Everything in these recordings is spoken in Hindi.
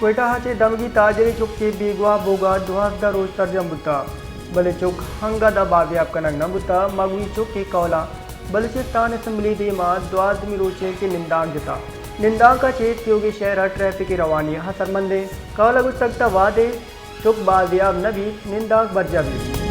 कोयटा हाचे दमगी ताजरी चुक्के बेगवा बोगा दुहासदा रोज तर्जम बुता बले चुक हंगा दा बावियाब कनक न बुता मगवी चुक्के कौला बलूचिस्तान असम्बली दे मा द्वादमी रोचे के निंदांग जता निंदांग का चेत योगी शहर ट्रैफिक की रवानी हसरमंदे कौला गुज सकता वादे चुक बावियाब नबी निंदांग बरजाबी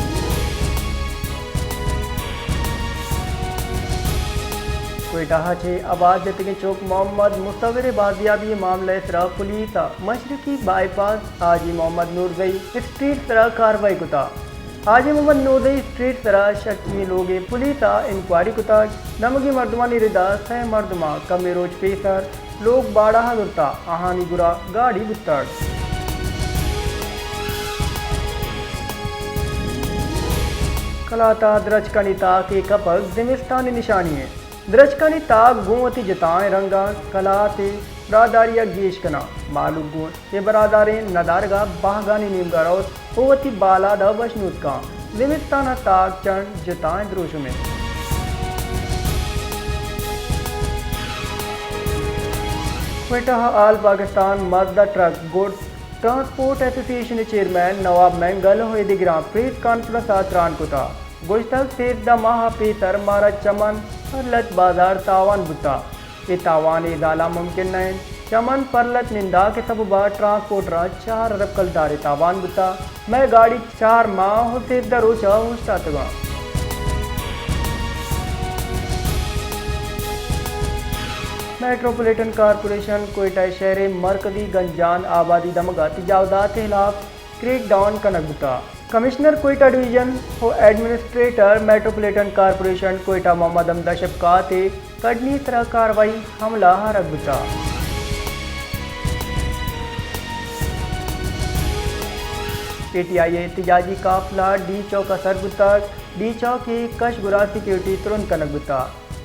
कोयटा हाचे आबाद जतगे चौक मोहम्मद मुस्तवर बाजियाबी मामला सरा पुलिस मशरकी बाईपास हाजी मोहम्मद नूरजई स्ट्रीट सरा कार्रवाई कुता हाजी मोहम्मद नूरजई स्ट्रीट सरा शक्की लोगे पुलिस इंक्वायरी कुता नमगी मर्दमानी रिदा सह मर्दमा कमे रोज पेसर लोग बाड़ा दुर्ता आहानी गुरा गाड़ी बुत्तड़ कलाता द्रजकनी ताक के कपक जिमिस्तानी निशानी है द्रजकनी ताक गुवती जताएं रंगा कलाते बरादारिया गेश कना मालूक गुण ये बरादारें नदारगा बाहगानी नीमगार और होवती बाला द वशनूत का जिमिस्ताना ताक चंड जताएं द्रोश में Quetta all Pakistan Mazda truck goods transport association chairman Nawab Mengal होए दिग्रा प्रेस कॉन्फ्रेंस आतरान को था गुजतक से माह पेसर मारा चमन परलत बाजार तावान बुता ये तावान इदाला मुमकिन नहीं चमन परलत निंदा के सबबा ट्रांसपोर्टर 4 अरब कलदारे तावान बुता मैं गाड़ी 4 माह से दरोचा हुस्तातगा मेट्रोपॉलिटन कॉरपोरेशन कोयटा शहर मरकजी गंजान आबादी दमगा तिजावदात के खिलाफ क्रैकडाउन कनक बुता कमिश्नर कोयटा डिवीजन हो administrator metropolitan corporation Quetta Mohammad अमदा शफकात कड़नी तरह कार्रवाई हमला हरक बुता PTI एहतिजाजी काफिला डी चौक असर बुता डी चौक के कशगुरा सिक्योरिटी तुरंत कनक बुता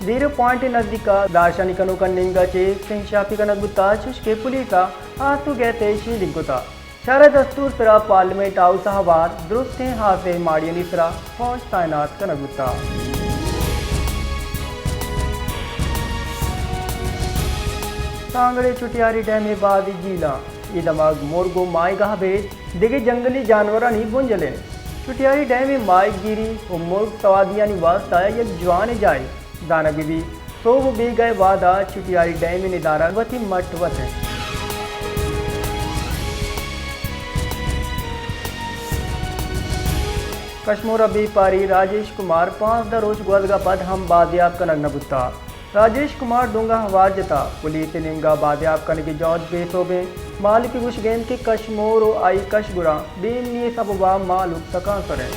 0 पॉइंट नजदीका दार्शनिक कनो कन्निंगा चे सिंशाफी कनक बुता शुष्के पुलिसा आसू गए शीलिंग कुता शहर दस्तूर सरा पार्लियामेंट हाउस हवार दुरुस्त हासे माड़ियनी सरा फौज तैनात कनक बुता सांगड़े चुटियारी डैम बाद जीला ये दमाग मोरगो माई गाह भेज दिगे जंगली जानवरानी बुंजले चुटियारी डैम माई गिरी और मुर्ग सवादियानी वास्ता एक जवान जाए दाना बीबी सोब बे गए वादा चुटियारी डैम निदारा वती मठवत है कश्मीर बेपारी राजेश कुमार 5 रोज गोदगा पद हम बादियाब कनक न बुता राजेश कुमार डूंगा हवार जता पुलिस निंगा बादियाब कन की जौज बेसोबे माल की गुश गेंद के कश्मोर और आई कशगुरा बेनिए सबवा मालूक तका करे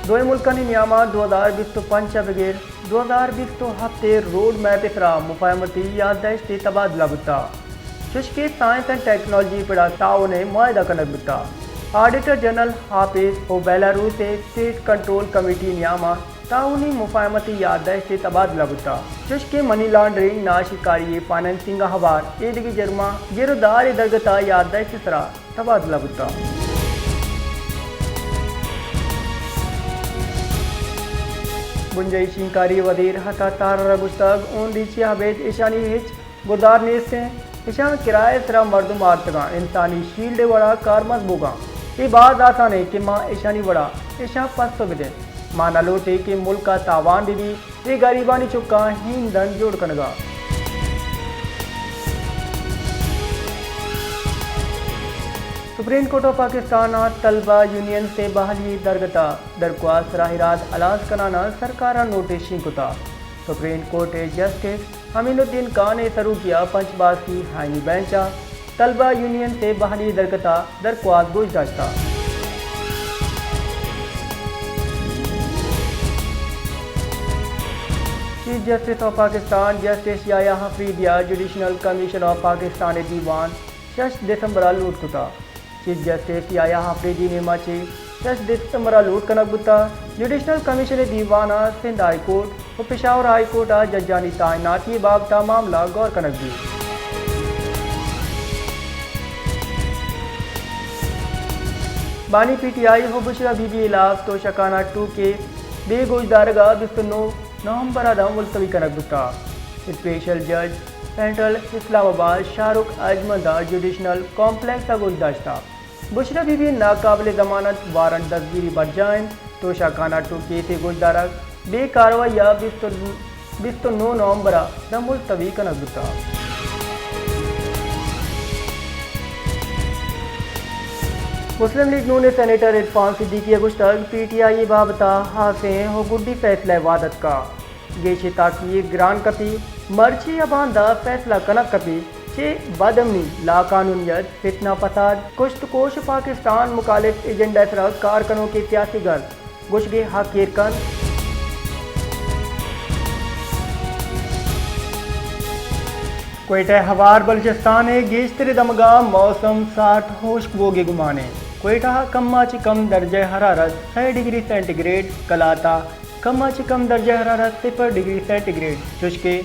दो मुल्कानी नियामा 2025 बगैर 2020 हफ्ते रोड मैप इसरा मुफाहमती याददाश्त तबादला बुता शुष्के साइंस एंड टेक्नोलॉजी पढ़ा ताउन मुआहदा कनक बुता ऑडिटर जनरल हाफिज और बेलारूस स्टेट कंट्रोल कमेटी नियामा ताउनी मुफाहमती याददाश्त तबादला बुता शुष्के मनी लॉन्ड्रिंग नाशिकारी फाइनेंसिंग हवार ईदगी जरमा गिरदार दरगता याददाश्त सरा तबादला बुता गुंजाइश शिंकारी वजीर हता तारा गुस्तग उन रीचिया हबेज ईशानी हिच गुदार नेस से ईशान किराए सरा मर्दुम आर्तगा इंसानी शील्ड वड़ा कारमस बोगा ये बात आसान है कि माँ ईशानी वड़ा ईशा 500 बिदे माना लोटे कि मुल्क का तावान दीदी ये गरीबानी चुका हीन धन जोड़ कनगा सुप्रीम कोर्ट ऑफ पाकिस्तान तलबा यूनियन से बहाली दरगता दरख्वास्त राहिरात अलाज कराना सरकार नोटिस कुता supreme court justice Aminuddin Khan ने शुरू किया पंचबाज की हाईनी बेंचा तलबा यूनियन से बहाली दरगता दरख्वास्त गुजदाश्ता chief justice of Pakistan justice Yahya हफरीदिया जुडिशनल कमीशन ऑफ पाकिस्तान दीवान 6 दिसंबर लूट कुता चीफ जस्टिस याया हफरीदी ने माचे 6 दिसंबर लूट कनक बुता जुडिशनल कमीशन दीवाना सिंध हाई कोर्ट और पेशावर हाई कोर्ट जजानी तैनाती बाबता मामला गौर कनक दी बानी PTI हो बुशरा बीबी इलाफ तो शकाना 2 के बेगोजदारगा 29 नवंबर आदम मुलतवी कनक बुता स्पेशल जज सेंट्रल इस्लामाबाद शाहरुख अजमदार जुडिशनल कॉम्प्लेक्स गुलदाश्ता बुशरा बीबी नाकाबिल जमानत वारंट दस्तगिरी बरजाइन तोशाखाना टू केसी गुजदारक बेकारवाया 29 नवंबर द मुलतवी कनक बुता मुस्लिम लीग नून सेनेटर इरफान सिद्दीकी गुश्तक PTI बाबता हासें हो गुड्डी फैसला वादत का गेशे ताकि ग्रान कपी मर्ची अबानदा फैसला कनक कपी चे बदमनी लाकानूनियत फितना फसाद कुश्तकोश पाकिस्तान मुखालिफ एजेंडा सरा कारकनों के सियासी गल गुशगे हाकिर कन कोयटा हवार बलूचिस्तान गेश्तर दमगा मौसम 60 होश बोगे गुमाने कोयटा कम्मा ची कम दर्जे हरारत 6 डिग्री सेंटीग्रेड कलाता कम्मा ची कम दर्जे हरारत 0 डिग्री सेंटीग्रेड चुशके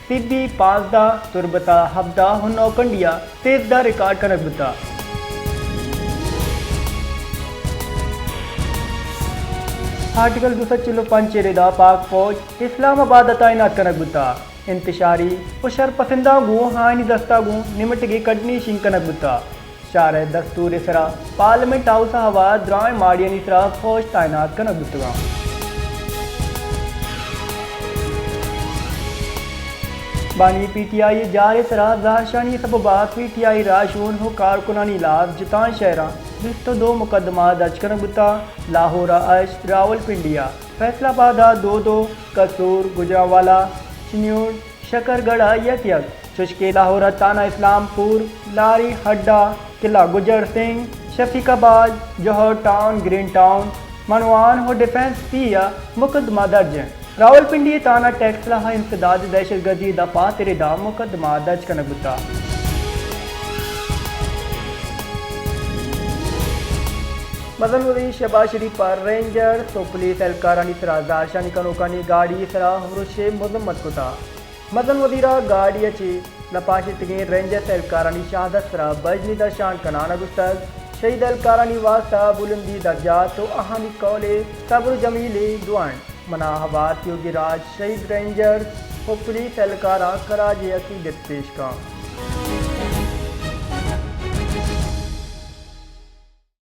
सिद्दी 5 तुरबता हफ्ता हुन्नो कंडिया 13 रिकॉर्ड कनक बुता आर्टिकल 205 रेदा पाक फौज इस्लामाबाद तैनात कनक बुता इंतशारी उशर पसंदा गु हानि दस्ता गु निमटगी कटनी शिंकनक बुता शार दस्तूर इसरा पार्लियामेंट हाउस हवा द्राय माडियन इसरा फौज तैनात कनक बुतगा बानी PTI जारे सरा जारशानी सबबा PTI राशून हो कारकुनानी लाभ जितान शहरा 2 मुकदमा दर्ज कनक बुता लाहौर अश रावलपिंडिया फैसलाबाद 2 कसूर गुजरावाला चिन्यूर शकरगढ़ यक चुशके लाहौर ताना इस्लामपुर लारी हड्डा किला गुजर सिंह शफीकाबाद जौहर टाउन ग्रीन टाउन मनवान हो डिफेंस पिया मुकदमा दर्ज रावलपिंडी ताना टैक्स लहा इंसदाद दहशतगर्दी दफा तिरेदा मुकदमा दर्ज कनक बुता मजनवरी शहबाज शरीफ पर रेंजर तो पुलिस एहलकारानी सरा जारशानी कनोकानी गाड़ी सरा हुरुशे मजम्मत कुता मदन वजीरा गाड़ी अच्छी लपाशी तगे रेंजर एहलकारानी शहादत सरा बजनी दर्शान कनाना गुस्तक शहीद एहलकारानी वास्ता बुलंदी दर्जा तो अहानी कौले सब्र जमीले दुआन मना हवात योगी राज शहीद रेंजर और पुलिस एहलकारा कराजे अकीदत पेश का